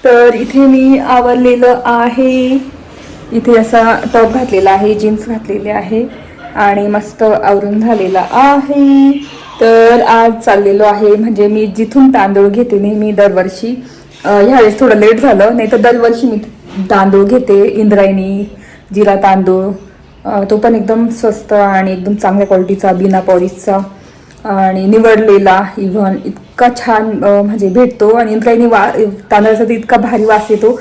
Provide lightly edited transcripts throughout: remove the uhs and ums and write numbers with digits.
तर इथे मी आवरलेलं आहे. इथे असा टॉप घातलेला आहे, जीन्स घातलेले आहे आणि मस्त आवरून झालेला आहे. तर आज चाललेलो आहे, म्हणजे मी जिथून तांदूळ घेते नेहमी दरवर्षी, ह्यावेळेस थोडं लेट झालं, नाही तर दरवर्षी मी तांदूळ घेते. इंद्रायणी जिरा तांदूळ, तो पण एकदम स्वस्त आणि एकदम चांगल्या क्वालिटीचा, बिना पॉलिशचा आणि निवडलेला. इव्हन इतका छान म्हणजे भेटतो आणि इंद्रायणी तांदळाचा इतका भारी वास येतो.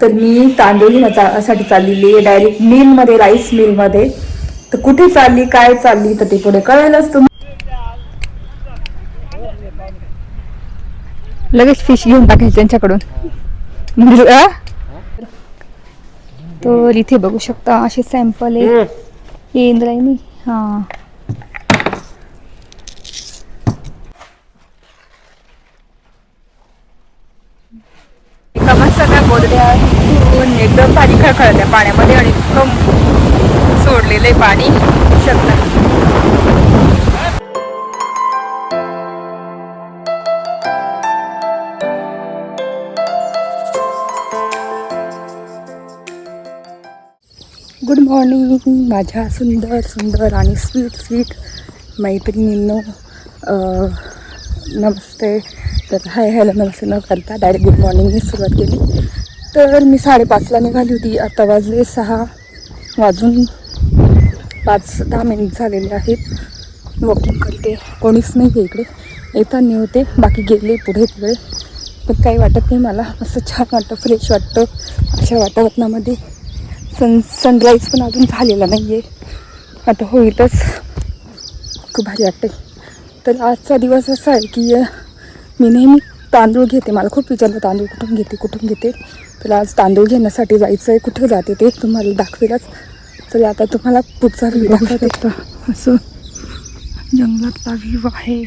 तर मी तांदूळ घेण्यासाठी चाललेली आहे डायरेक्ट मिलमध्ये, राईस मिलमध्ये. तर कुठे चालली, काय चालली, तर ते पुढे कळेलच तुम्ही. लगेच फिश घेऊन टाकायचं त्यांच्याकडून. तर इथे बघू शकता असे सॅम्पल आहे. हे इंद्रायणी, हा एका सगळ्या बोलड्या एकदम भारी खळखळत्या पाण्यामध्ये आणि इतकं सोडलेलं आहे पाणी शकता. गुड मॉर्निंग माझ्या सुंदर सुंदर आणि स्वीट स्वीट मैत्रिणींनो. नमस्ते. तर हाय हॅलो नमस्ते न करता डायरेक्ट गुड मॉर्निंगने सुरुवात केली. तर मी 5:30ला निघाली होती. आता वाजले 6 वाजून 5-10 मिनिट झालेले आहेत. वॉकिंग करते, कोणीच नाही आहे इकडे. येताना होते, बाकी गेले पुढे तिकडे. पण काही वाटत नाही मला, असं छान वाटतं, फ्रेश वाटतं अशा वातावरणामध्ये. सनराईज पण अजून झालेला नाही आहे, आता होईलच. खूप भारी वाटते. तर आजचा दिवस असा आहे की मी नेहमी तांदूळ घेते. मला खूप विचारलं तांदूळ कुठून घेते. तर आज तांदूळ घेण्यासाठी जायचं आहे. कुठे जाते ते तुम्हाला दाखवेलच. तर आता तुम्हाला पुढचा व्ह्यू दाखवते. असं जंगलातला व्ह्यू आहे.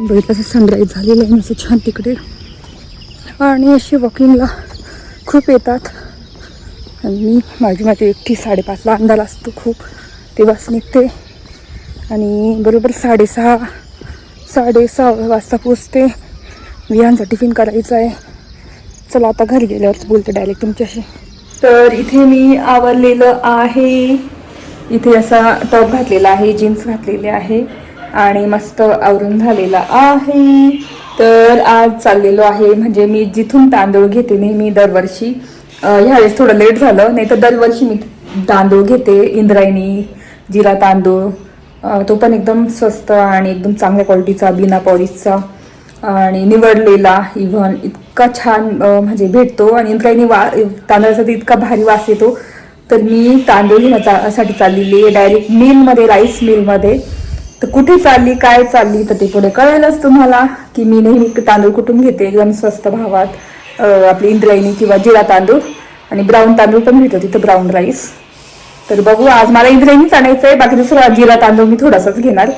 बघितलं सनराईज झालेलं आहे असं छान तिकडे. आणि असे वॉकिंगला खूप येतात. आणि माझी एकटी 5:30ला अंधार असतो खूप, तेव्हाच निघते. आणि बरोबर 6:30 वाजता पोचते. विहानचा टिफिन करायचा आहे. चला आता घरी गेल्यावरच बोलते डायरेक्ट तुमच्याशी. तर इथे मी आवरलेलं आहे. इथे असा टॉप घातलेला आहे, जीन्स घातलेले आहे आणि मस्त आवरून झालेला आहे. तर आज चाललेलो आहे, म्हणजे मी जिथून तांदूळ घेते नेहमी दरवर्षी, ह्यावेळेस थोडं लेट झालं, नाही तर दरवर्षी मी तांदूळ घेते. इंद्रायणी जिरा तांदूळ, तो पण एकदम स्वस्त आणि एकदम चांगल्या क्वालिटीचा, बिना पॉलिशचा आणि निवडलेला. इव्हन इतका छान म्हणजे भेटतो आणि इंद्रायणी तांदळाचा इतका भारी वास येतो. तर मी तांदूळ घेण्यासाठी चाललेली आहे डायरेक्ट मिलमध्ये, राईस मिलमध्ये. तर कुठे चालली, काय चालली, तर ते पुढे कळेलच तुम्हाला की मी नेहमी तांदूळ कुठून घेते एकदम स्वस्त भावात. आपली इंद्रायणी किंवा जिरा तांदूळ आणि ब्राऊन तांदूळ पण भेटतो तिथं, ब्राऊन राईस. तर बघू, आज मला इंद्रायणीच आणायचं आहे. बाकी दुसरा जिरा तांदूळ मी थोडासाच घेणार,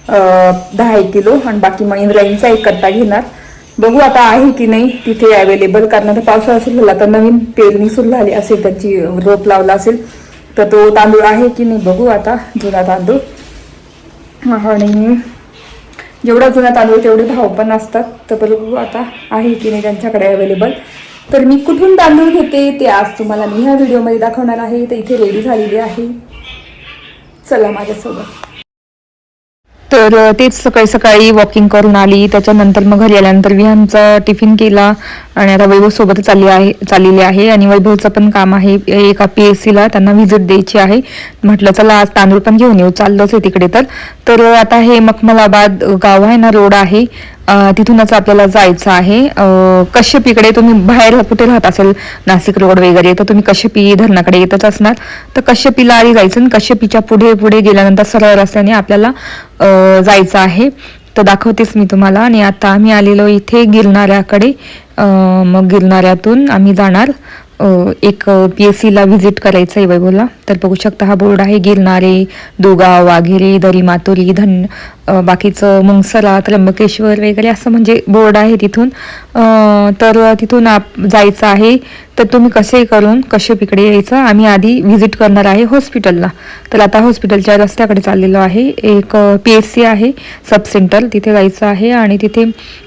10-1 किलो, आणि बाकी मग इंद्रायणीचा 1 कट्टा घेणार. बघू आता आहे की नाही तिथे अवेलेबल. कारण आता पावसाळा सुरू झाला, तर नवीन पेरणी सुरू झाली असेल, त्याची रोप लावला असेल, तर तो तांदूळ आहे की नाही बघू आता. जुना तांदूळ, आणि जेवढा जुना तांदूळ तेवढे भाव पण असतात. तर बघू आता आहे की नाही त्यांच्याकडे अवेलेबल. तर मी कुठून तांदूळ घेते ते आज तुम्हाला मी ह्या व्हिडिओमध्ये दाखवणार आहे. तर इथे रेडी झालेली आहे, चला माझ्यासोबत. तर तेच सकाळी सकाळी वॉकिंग करून आली. त्याच्यानंतर मग घरी आल्यानंतर विहानचा टिफिन केला आणि आता वैभव सोबत चाललेली आहे. आणि वैभवचं पण काम आहे एका PSCला, त्यांना व्हिजिट द्यायची आहे. म्हटलं चला आज तांदूळ पण घेऊन येऊ, चाललोच आहे तिकडे. तर आता हे मखमलाबाद गाव आहे ना, रोड आहे, तिथूनच आपल्याला जायचं आहे कश्यपीकडे. तुम्ही बाहेर कुठे राहत असेल नाशिक रोड वगैरे तर तुम्ही कश्यपी धरणाकडे येतच असणार. तर कश्यपीला आधी जायचं आणि कश्यपीच्या पुढे पुढे गेल्यानंतर सरळ रस्त्याने आपल्याला जायचं आहे. तर दाखवतेच मी तुम्हाला. आणि आता आम्ही आलेलो इथे गिरणाऱ्याकडे. मग गिरणाऱ्यातून आम्ही जाणार एक PSCला व्हिजिट करायचं आहे वैभवला. तर बघू शकता हा बोर्ड आहे, गिरणारे, दुगाव, वाघेरे, दरी मातोरी, बाकीचं मुंगसरा, त्र्यंबकेश्वर वगैरे असं म्हणजे बोर्ड आहे तिथून. तर तिथून जायचं आहे. तर तुम्ही कसे करून कश्यपीकडे यायचं. आम्ही आधी व्हिजिट करणार आहे हॉस्पिटलला. तर आता हॉस्पिटलच्या रस्त्याकडे चाललेलो आहे. एक PSC आहे सब सेंटर, तिथे जायचं आहे. आणि तिथे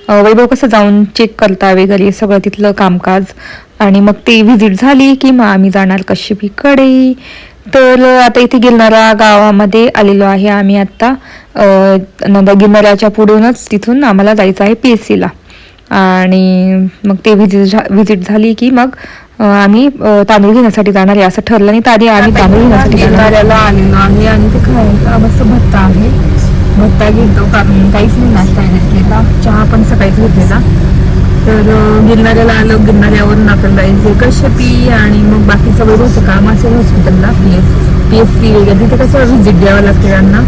वैभव कसं जाऊन चेक करता वगैरे सगळं तिथलं कामकाज. आणि मग ती व्हिजिट झाली की मग आम्ही जाणार कश्यपीकडे. तर आता इथे गिरणारा गावामध्ये आलेलो आहे आम्ही आत्ता. गिरणाऱ्याच्या पुढूनच तिथून आम्हाला जायचं आहे PSCला. आणि मग ते व्हिजिट झाली की मग आम्ही तांदूळ घेण्यासाठी जाणार आहे असं ठरलं. नाही तर आधी आम्ही तांदूळ घेण्यासाठी गिरणाऱ्याला आलेलो आहे. आणि ते खायचा मस्त भत्ता आहे, भत्ता घेतो कारण काहीच नाही नाश्ता वगैरे केला, चहा पण सकाळीच घेतलेला. तर गिरणाऱ्याला आलो. गिरणाऱ्यावरून आपल्याला जायचे कश्यपी. आणि मग बाकीचं वेगळंच काम असेल हॉस्पिटलला PSC वगैरे तिथे कसं व्हिजिट द्यावं लागते त्यांना.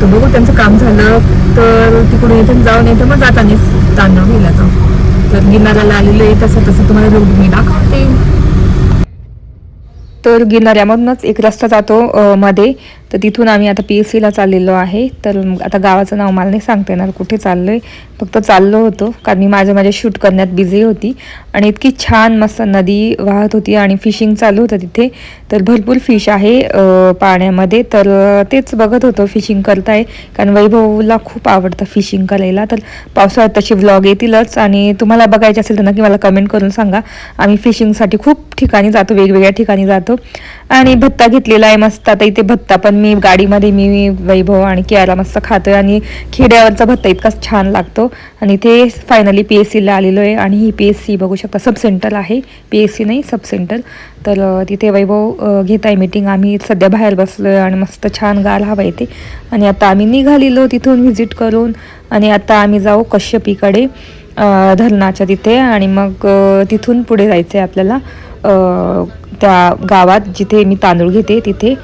तर बघू त्यांचं काम झालं तर तिकडून इथून जाऊन येतं मग जातानीच तांदूळ घ्यायला जाऊ. तर गिरणाऱ्याला आलेलं आहे तसं तुम्हाला रोड मी दाखवते. तर गिरणाऱ्यामधूनच एक रस्ता जातो मध्ये. तर तिथून आम्ही आता PSCला चाललेलो आहे. तर आता गावाचं नाव मला नाही सांगता येणार कुठे चाललोय, फक्त चाललो होतो कारण मी माझ्या शूट करण्यात बिझी होती. आणि इतकी छान मस्त नदी वाहत होती आणि फिशिंग चालू होतं तिथे. तर भरपूर फिश आहे पाण्यामध्ये. तर तेच बघत होतो फिशिंग करताय कारण वैभवला खूप आवडतं फिशिंग करायला. तर पावसाळ्यात तशी व्लॉग येतीलच आणि तुम्हाला बघायचे असेल तर नक्की मला कमेंट करून सांगा. आम्ही फिशिंगसाठी खूप ठिकाणी जातो, वेगवेगळ्या ठिकाणी जातो. आणि भत्ता घेतलेला आहे मस्त. आता इथे भत्ता पण मी गाडीमध्ये मी वैभव आणि कियारा मस्त खातोय. आणि खेड्यावरचा भत्ता इतकाच छान लागतो. आणि इथे फायनली PSCला आलेलो आहे. आणि ही PSC बघू शकता सब सेंटर आहे, PSC नाही सब सेंटर. तर तिथे वैभव घेत आहे मीटिंग. आम्ही सध्या बाहेर बसलोय आणि मस्त छान गार हवा येते. आणि आता आम्ही निघालेलो तिथून व्हिजिट करून. आणि आता आम्ही जाऊ कश्यपीकडे धरणाच्या तिथे. आणि मग तिथून पुढे जायचं आहे आपल्याला त्या गावात जिथे मी तांदूळ घेते तिथे.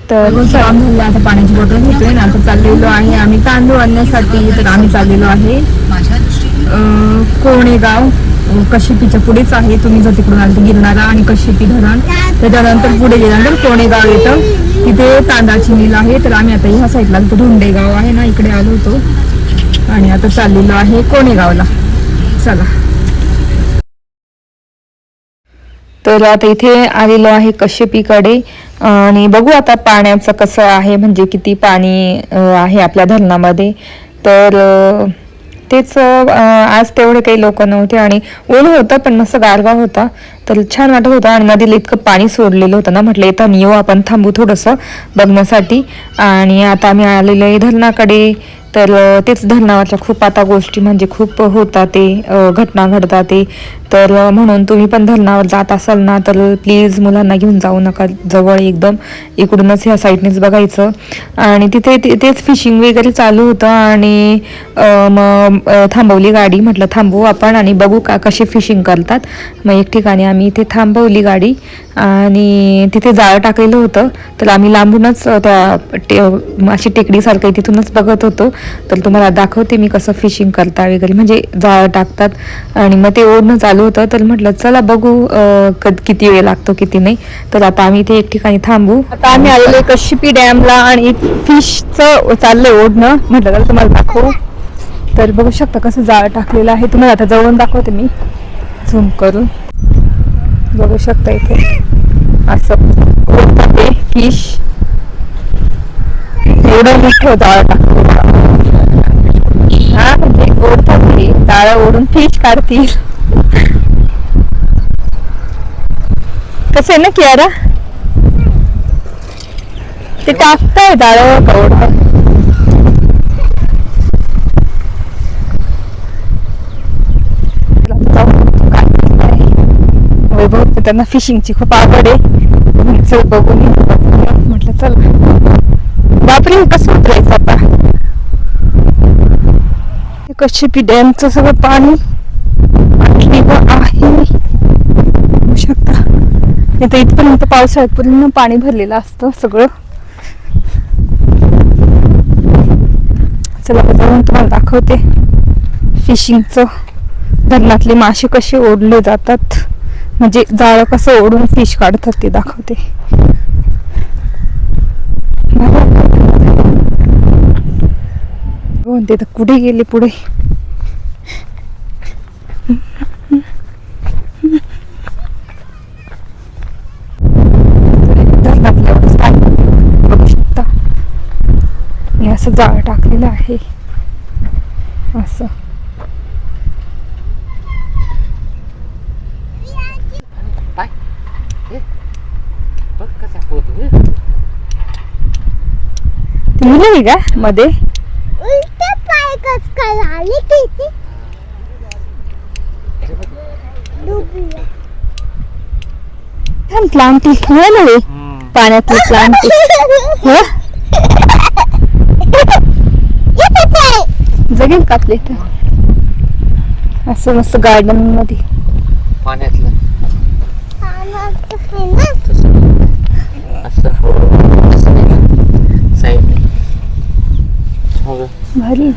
तर काम झालं. आता पाण्याची बॉटल घेतोय ना. आता चाललेलो आहे आम्ही तांदूळ आणण्यासाठी. तर आम्ही चाललेलो आहे कोणेगाव, कश्यपीच्या पुढेच आहे. तुम्ही जर तिकडून आले तर गिरणारा आणि कश्यपी धरण, त्याच्यानंतर पुढे गेल्यानंतर कोणेगाव येतं. तिथे तांदळाची मिल आहे. तर आम्ही आता ह्या साईडला धोंडेगाव आहे ना, इकडे आलो होतो. आणि आता चाललेलो आहे कोणेगावला. चला. तर आता इथे आलेलो आहे कश्यपीकडे. आणि बघू आता पाण्याचं कसं आहे, म्हणजे किती पाणी आहे आपल्या धरणामध्ये. तर तेच आज तेवढे काही लोक नव्हते आणि ऊन होतं पण मस्त गारवा होता. तर छान वाटत होतं. आणि नदीला इतकं पाणी सोडलेलं होतं ना, म्हटलं येताना येऊ आपण, थांबू थोडंसं बघण्यासाठी. आणि आता आम्ही आलेलो आहे धरणाकडे. तर तेच धरणावरच्या खूप आता गोष्टी म्हणजे खूप होतात ते घटना घडतात ते. तर म्हणून तुम्ही पण धरणावर जात असाल ना तर प्लीज मुलांना घेऊन जाऊ नका, जवळ एकदम इकडूनच ह्या साईडनेच बघायचं. आणि तिथे तेच फिशिंग वगैरे चालू होतं. आणि मग थांबवली गाडी, म्हटलं थांबवू आपण आणि बघू का कशी फिशिंग करतात. मग एक ठिकाणी आम्ही इथे थांबवली गाडी आणि तिथे जाळं टाकलेलं होतं. तर आम्ही लांबूनच त्या अशी टेकडीसारखं तिथूनच बघत होतो. तर तुम्हाला दाखवते मी कसं फिशिंग करता वगैरे, म्हणजे जाळं टाकतात. आणि मग ते ओढणं चालू होतं. तर म्हटलं चला बघू किती वेळ लागतो किती नाही. तर आता आम्ही इथे एक ठिकाणी थांबू. आता आम्ही आलेलो कश्यपी डॅमला आणि फिशचं चाललंय ओढणं. म्हटलं तर तुम्हाला दाखवू. तर बघू शकता कसं जाळं टाकलेलं आहे. तुम्हाला आता जवळून दाखवते मी झूम करून. बघू शकता इथे असं ओढते फिश. एवढं मोठं जाळं टाकलं. हा म्हणजे ओढतात ते जाळं ओढून फिश काढतील. कसं आहे ना कियारा, ते टाकताय जाळं का ओढतात. त्यांना फिशिंगची खूप आवड आहे. चल बघून म्हटलं चल. बापरे कसं उतरायचं आता. कशी डॅमचं सगळं पाणी आहे बघू शकता. इथं इथपर्यंत पावसाळ्यात पूर्ण पाणी भरलेलं असतं सगळं. चला जाऊन तुम्हाला दाखवते फिशिंगचं. धरणातले मासे कसे ओढले जातात, म्हणजे जाळं कसं ओढून फिश काढतात ते दाखवते. ते तर कुठे गेले पुढे. धरणातलं एवढंच पाणी बघू शकता. आणि असं जाळं टाकलेलं आहे असं. मुलं का मध्ये प्लांटी नाही पाण्यातली प्लांटी जगेल का आपल्या इथं असं मस्त गार्डन मध्ये पाण्यातलं भारी.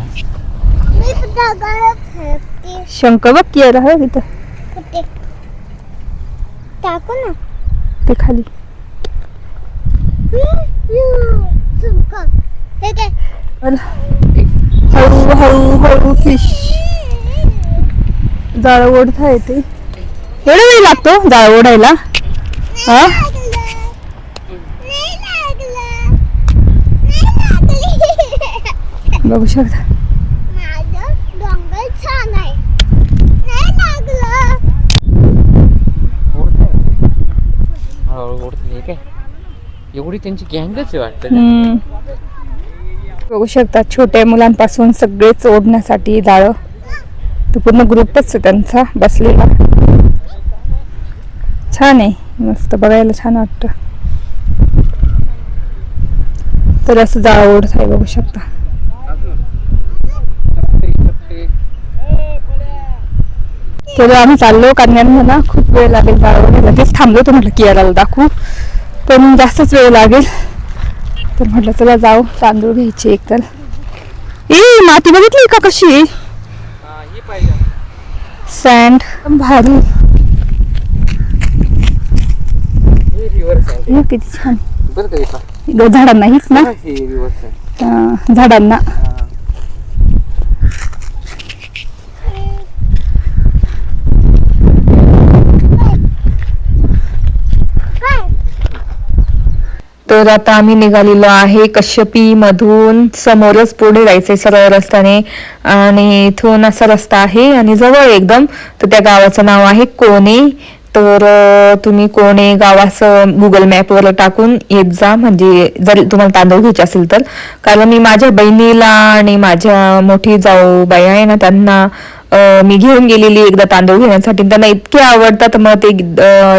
शंख बघ की राह तिथं टाकू ना ते खाली. हळू हळू हळू फिश जाळ ओढता येते. एवढा वेळ लागतो जाळ ओढायला. हा बघू शकता. एवढी त्यांची गँगच वाटतं. बघू शकता छोट्या मुलांपासून सगळेच ओढण्यासाठी जाळं. तो पूर्ण ग्रुपच त्यांचा बसलेला. छान आहे, मस्त बघायला छान वाटतं. तर असं जाळं ओढत आहे बघू शकता. तेव्हा आम्ही चाललो कारण ना खूप वेळ लागेल जाळं ओढायला. तेच थांबलो तर म्हटलं कियाराला दाखवू पण जास्तच वेळ लागेल. तर म्हटलं चला जाऊ. तांदूळ घ्यायचे एक तर. माती बघितली का कशी आहे. सँड भारी. किती छान झाडांना हीच ना झाडांना. तर आता आम्ही निघालेलो आहे कश्यपी मधून. समोरच पुढे जायचंय सरळ रस्त्याने आणि इथून असा रस्ता आहे आणि जवळ एकदम. तर त्या गावाचं नाव आहे कोणे. तर तुम्ही कोणे गावाचं गुगल मॅपवर टाकून येत जा, म्हणजे जर तुम्हाला तांदूळ घ्यायचे असेल तर. कारण मी माझ्या बहिणीला आणि माझ्या मोठी जाऊबाई आहे ना त्यांना मी घेऊन गेलेली एकदा तांदूळ घेण्यासाठी. त्यांना इतके आवडतात मग ते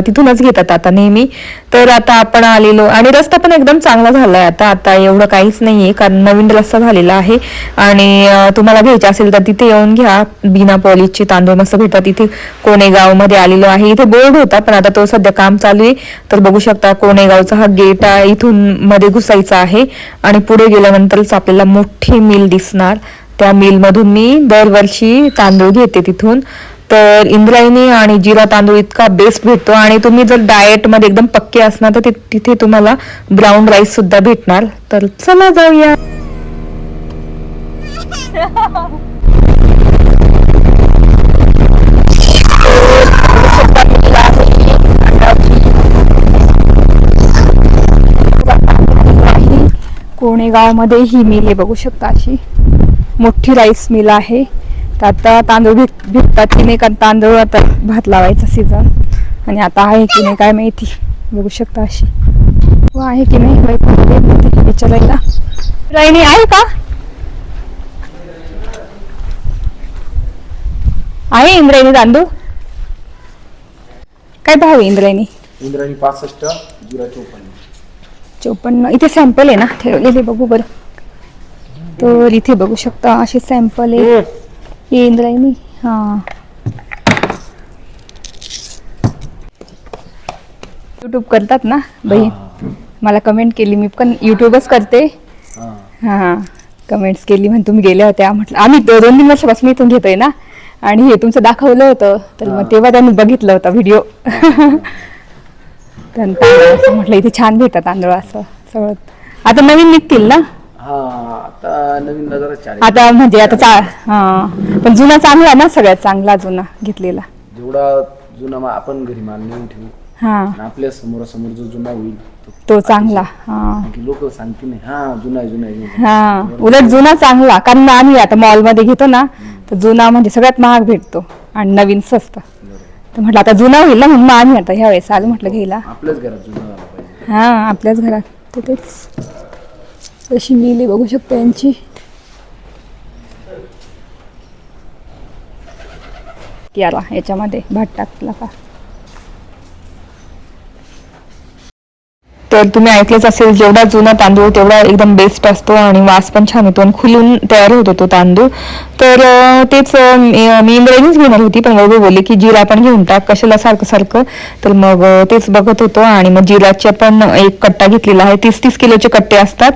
तिथूनच घेतात आता नेहमी. तर आता आपण आलेलो आणि रस्ता पण एकदम चांगला झालाय आता एवढं काहीच नाहीये कारण नवीन रस्ता झालेला आहे. आणि तुम्हाला घ्यायचे असेल तर तिथे येऊन घ्या. बिना पॉलिशचे तांदूळ मस्त भेटतात. इथे कोणेगाव मध्ये आलेलो आहे. इथे बोर्ड होता पण आता तो सध्या काम चालू आहे. तर बघू शकता कोणेगावचा हा गेट आहे. इथून मध्ये घुसायचा आहे आणि पुढे गेल्यानंतरच आपल्याला मोठी मिल दिसणार. त्या मिल मधून मी दरवर्षी तांदूळ घेते तिथून. तर इंद्रायणी आणि जिरा तांदूळ इतका बेस्ट भेटतो. आणि तुम्ही जर डाएट मध्ये एकदम पक्के असणार तर तिथे तुम्हाला ब्राऊन राईस सुद्धा भेटणार. तर चला जाऊया. कोणेगाव मध्ये ही मिल आहे बघू शकता. अशी मोठी राईस मिल आहे. तर आता तांदूळ भेटतात की नाही कारण तांदूळ आता भात लावायचा सीझन आणि आता आहे की नाही काय माहिती. बघू शकता अशी आहे की नाही विचारायला. राईनी आहे का. आहे इंद्रायणी तांदूळ काय भाव आहे इंद्रायणी? इंद्रायणी 65, जिरा 54. 54. इथे सॅम्पल आहे ना ठेवलेले, बघू बरं. तर इथे बघू शकता असे सॅम्पल आहे. हे इंद्रायणी. हा, युट्यूब करतात ना बहीण, मला कमेंट केली, मी पण युट्यूबच करते. हा, कमेंट्स केली म्हण तुम्ही गेल्या होत्या. म्हटलं आम्ही 2-3 वर्षापासून इथून घेतोय ना, आणि हे तुमचं दाखवलं होतं, तर मग तेव्हा त्यांनी बघितलं होतं व्हिडिओ. असं म्हटलं इथे छान भेटतात तांदूळ असं सगळं. आता नवीन निघतील ना? आता नवीन बाजारात आता म्हणजे आता पण जुना चांगला ना, सगळ्यात चांगला जुना घेतलेला. जेवढा जुना आपण घरी माल नेऊन ठेवू, हा, आपल्या समोरासमोर जो जुना होईल तो चांगला. हा, लोक सांगते नाही हा जुना आहे, जुना आहे. हा, उलट जुना चांगला. कारण आम्ही आता मॉल मध्ये घेतो ना, तर जुना म्हणजे सगळ्यात महाग भेटतो आणि नवीन स्वस्त. तर म्हटलं आता जुना होईल ना, म्हणून मग आम्ही आता ह्या वेळेस आलो म्हटलं घ्यायला. आपल्याच घरात जुना झाला पाहिजे. हा, आपल्याच घरात. तर तेच अशी मिली बघू शकतो यांची. याला याच्यामध्ये भात टाकला का. तर तुम्ही ऐकलंच असेल, जेवढा जुना तांदूळ तेवढा एकदम बेस्ट असतो आणि वास पण छान येतो आणि खुलून तयार होतो तो तांदूळ. तर तेच मी इंद्रायणीच घेणार होती, पण वैभव बोलले की जिरा पण घेऊन टाक, कशाला सारखं सारखं. तर मग तेच बघत होतो आणि मग जिराचे पण एक कट्टा घेतलेला आहे. 30-30 किलोचे कट्टे असतात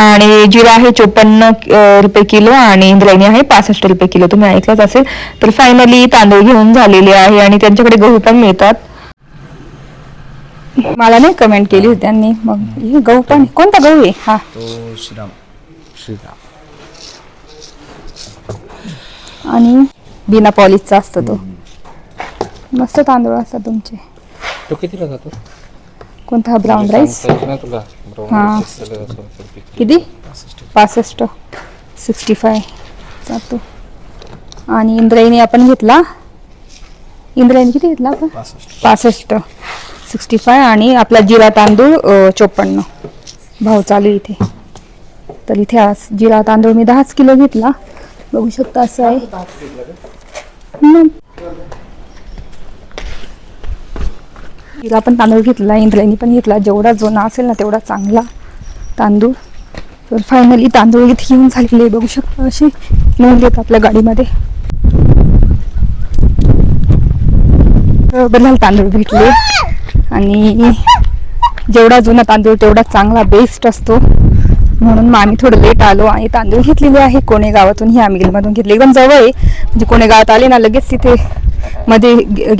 आणि जिरा आहे 54 रुपये किलो आणि इंद्रायणी आहे 65 रुपये किलो. तुम्ही ऐकलंच असेल. तर फायनली तांदूळ घेऊन झालेले आहे आणि त्यांच्याकडे गहू पण मिळतात. मला नाही कमेंट केली होती त्यांनी. मग हे गहू पण, कोणता गहू आहे हा? तो श्रीराम. आणि बिना पॉलिशचा असतो तो. मस्त तांदूळ असतात तुमचे. तो कितीला जातो? कोणता? Brown rice. तुला हा, किती? 65, 65 जातो. आणि इंद्रायणी आपण घेतला. इंद्रायणी किती घेतला आपण? 65, 65. आणि आपला जिरा तांदूळ 54 भाव चालू इथे. तर इथे आज जिरा तांदूळ मी 10 किलो घेतला. बघू शकता असं आहे. जिरा पण तांदूळ घेतला, इंद्रायणी पण घेतला. जेवढा जुना असेल ना तेवढा चांगला तांदूळ. तर फायनली तांदूळ इथे घेऊन झालेले बघू शकता. असे नेऊन देत आपल्या गाडीमध्ये. बदल तांदूळ भेटले आणि जेवढा जुना तांदूळ तेवढा चांगला बेस्ट असतो, म्हणून मग आम्ही थोडं लेट आलो आणि तांदूळ घेतलेले आहे कोणे गावातून. ह्या मिलमधून घेतले, एकदम जवळ आहे. म्हणजे कोणे गावात आले ना लगेच तिथे मध्ये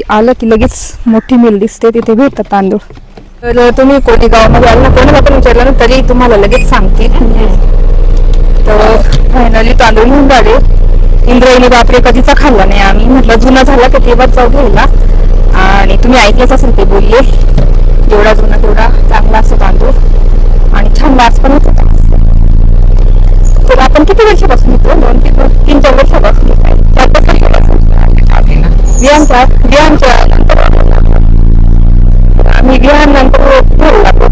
आलं की लगेच मोठी मिल दिसते, तिथे भेटतात तांदूळ. तर तुम्ही कोणे गावामध्ये आले ना, कोणी आपण विचारलं ना तरी तुम्हाला लगेच सांगतील. तर फायनली तांदूळ घेऊन झाले. इंद्रायणी बापरे कधीचा खाल्ला नाही आम्ही. म्हटलं जुना झाला तर तेव्हाच जाऊ घ्यायला. आणि तुम्ही ऐकलंच असेल ते बोलले, जेवढा जुना तेवढा चांगला असतो तांदूळ आणि छान वास पण होतो. तर आपण किती वर्षापासून येतो? 2-3-4 वर्षापासून येत आहे. 4-5 वर्षापासून आम्ही विहाननंतर घरी लागतो.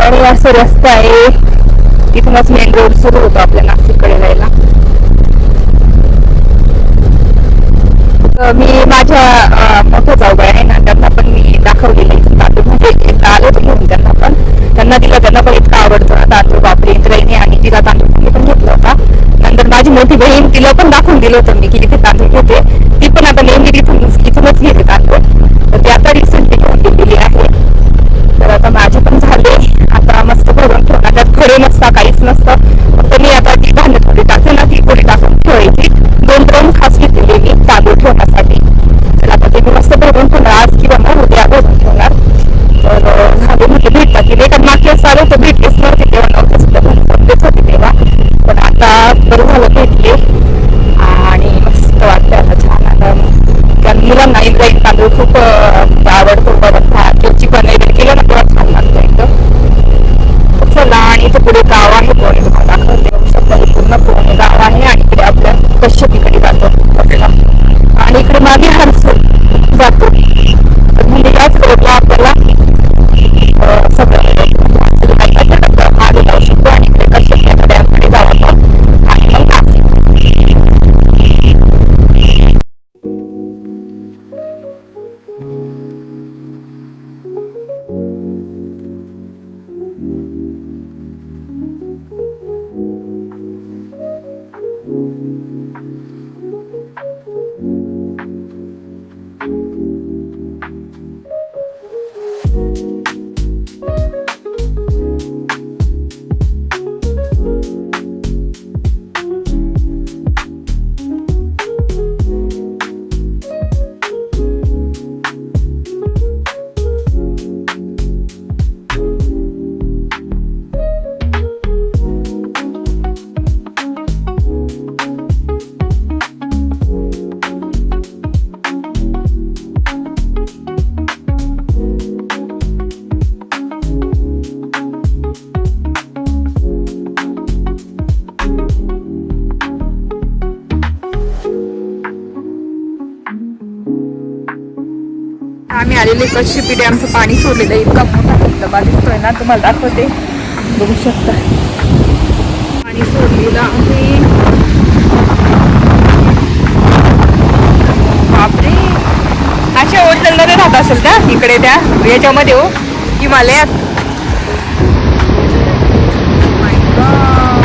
आणि असं रस्ता आहे, तिथूनच मेन रोड सुरू होतो आपल्या नाशिककडे जायला. मी माझ्या मोठ्या जाऊबाई आहे ना, त्यांना पण मी दाखवलेलं इथून तांदूळ. म्हणजे एकदा आलो होतो घेऊन त्यांना पण, त्यांना दिलं. त्यांना पण इतका आवडतो ना तांदूळ, बापरे. इंद्रायणी आणि जिरा तांदूळ मी पण घेतला होता. नंतर माझी मोठी बहीण, तिला पण दाखवून दिलं होतं मी की इथे तांदूळ घेते. ती पण आता नेहमी इथूनच घेते तांदूळ. तर ती आता रिसेंटली घेऊन गेलेली आहे. तर आता माझे पण झाले. आता मस्त भरून ठेवणार, त्यात खडे नसता, काहीच नसतं. फक्त मी आता ती धान्य थोडी टाकते ना, ती थोडी टाकून ठेवायची. 2 ड्रम खास घेतलेली मी तांदूळ ठेवण्यासाठी. तर आता ते मी मस्त भरून ठेवणार, आज किंवा मग उद्या भरून ठेवणार. तर झाले म्हटलं भेटतात की नाही, कारण मागच्या चालू तर भेटलेच नव्हते तेव्हा, नव्हते सुद्धा देत होते तेव्हा. पण आता बरं झालं भेटले आणि मस्त वाटतं आता छान. आता कारण मुलांना इंद्रायणी तांदूळ खूप आवडतो. परत भाजी पण वगैरे केलं ना तेव्हा छान लागतं एकदम. चला, आणि इथे पुढे गाव आहे कोणी, तुम्हाला दाखवते. पूर्ण कोणी गाव आहे आणि इकडे आपल्या कश्यपीकडे जातो आणि इकडे मागे हरसून जातो. म्हणजे याच रोडला आपल्याला सगळं मागे जाऊ शकतो आणि इकडे कश्यपीकडे जाऊ आपण आणि मग नाशिक. आलेले कश्यपी डॅमचं पाणी सोडलेलं आहे. इतका मोठा धबधबा दिसतोय ना, तुम्हाला दाखवते, बघू शकता. पाणी सोडलेलं आहे. बापरे, अशा ओढलेलं राहत असेल का इकडे त्या याच्यामध्ये हो, हिमालयात. My God.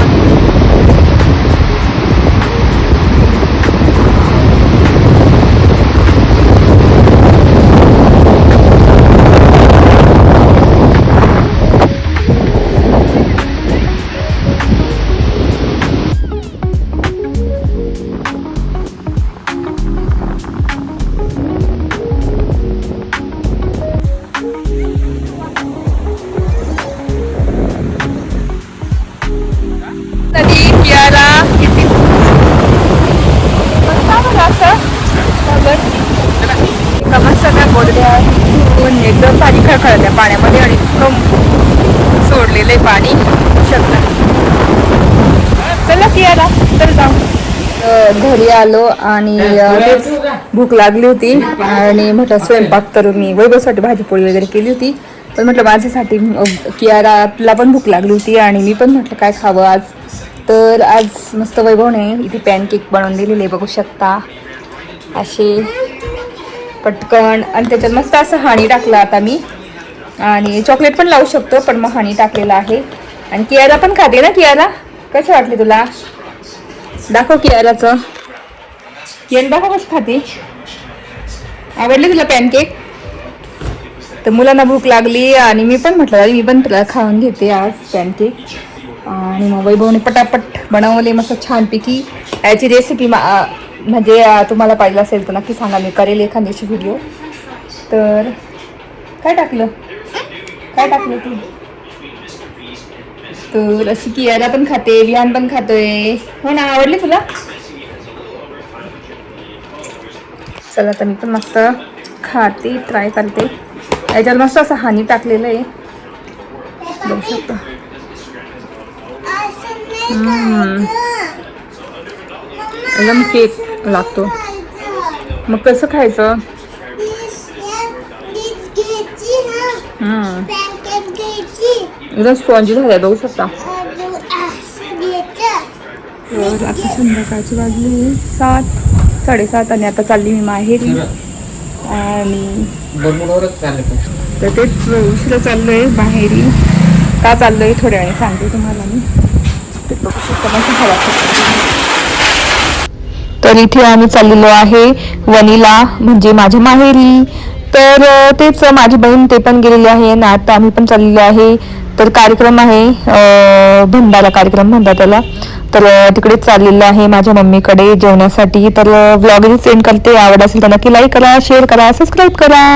नदी कियारा किती सगळ्या गोडड्या एकदम पाणी खळखळत्या पाण्यामध्ये आणि इतकं सोडलेलं आहे पाणी. शकता चला कियारा, चल जाऊ. घरी आलो आणि तेच भूक लागली होती आणि म्हटलं स्वयंपाक तर मी वैभवसाठी भाजीपोळी वगैरे केली होती, पण म्हटलं माझ्यासाठी कियाराला पण भूक लागली होती आणि मी पण म्हटलं काय खावं आज. तर आज मस्त वैभवने इथे पॅनकेक बनवून दिलेले बघू शकता, असे पटकन. आणि त्याच्यात मस्त असं हनी टाकलं आता मी, आणि चॉकलेट पण लावू शकतो पण मग हनी टाकलेलं आहे. आणि कियारा पण खाते ना. कियारा कसे वाटले तुला? दाखव कियाराचं. कियारा दाखव कशी खाते. आवडले तुला पॅनकेक? तर मुलांना भूक लागली आणि मी पण म्हटलं मी पण तुला खाऊन घेते आज पॅनकेक. आणि मग वैभवने पटापट बनवले मस्त छानपैकी. याची रेसिपी म्हणजे तुम्हाला पाहिलं असेल तर नक्की सांगा, मी करेल एखाद दिवशी व्हिडिओ. तर काय टाकलं तू? तर अशी कियारा पण खाते, विहान पण खातोय हो ना. आवडली तुला? चला तर मी पण मस्त खाते, ट्राय करते. याच्यात मस्त असं हनी टाकलेलं आहे बघू शकता. एकदम केक लागतो. मग कसं खायचं? एकदम स्पॉन्जी झालाय बघू शकता. तर आता संध्याकाळची वाजली 7-7:30 आणि आता चालली मी माहेरी. आणि तर तेच उशिरा चाललोय माहेरी. का चाललोय थोड्या वेळाने सांगते तुम्हाला मी. ते बघू शकता मस्त हवा. तर इथे आम्ही चाललेलो आहे वणीला, म्हणजे माझ्या माहेरी. तर तेच माझी बहीण ते पण गेलेली आहे ना, आता आम्ही पण चाललेलो आहे. तर कार्यक्रम आहे, भंडारा कार्यक्रम म्हणतात त्याला. तर तिकडेच चाललेलं आहे माझ्या मम्मीकडे जेवण्यासाठी. तर व्लॉग सेंड करते. आवड असेल तर नक्की लाईक करा, शेअर करा, सबस्क्राईब करा.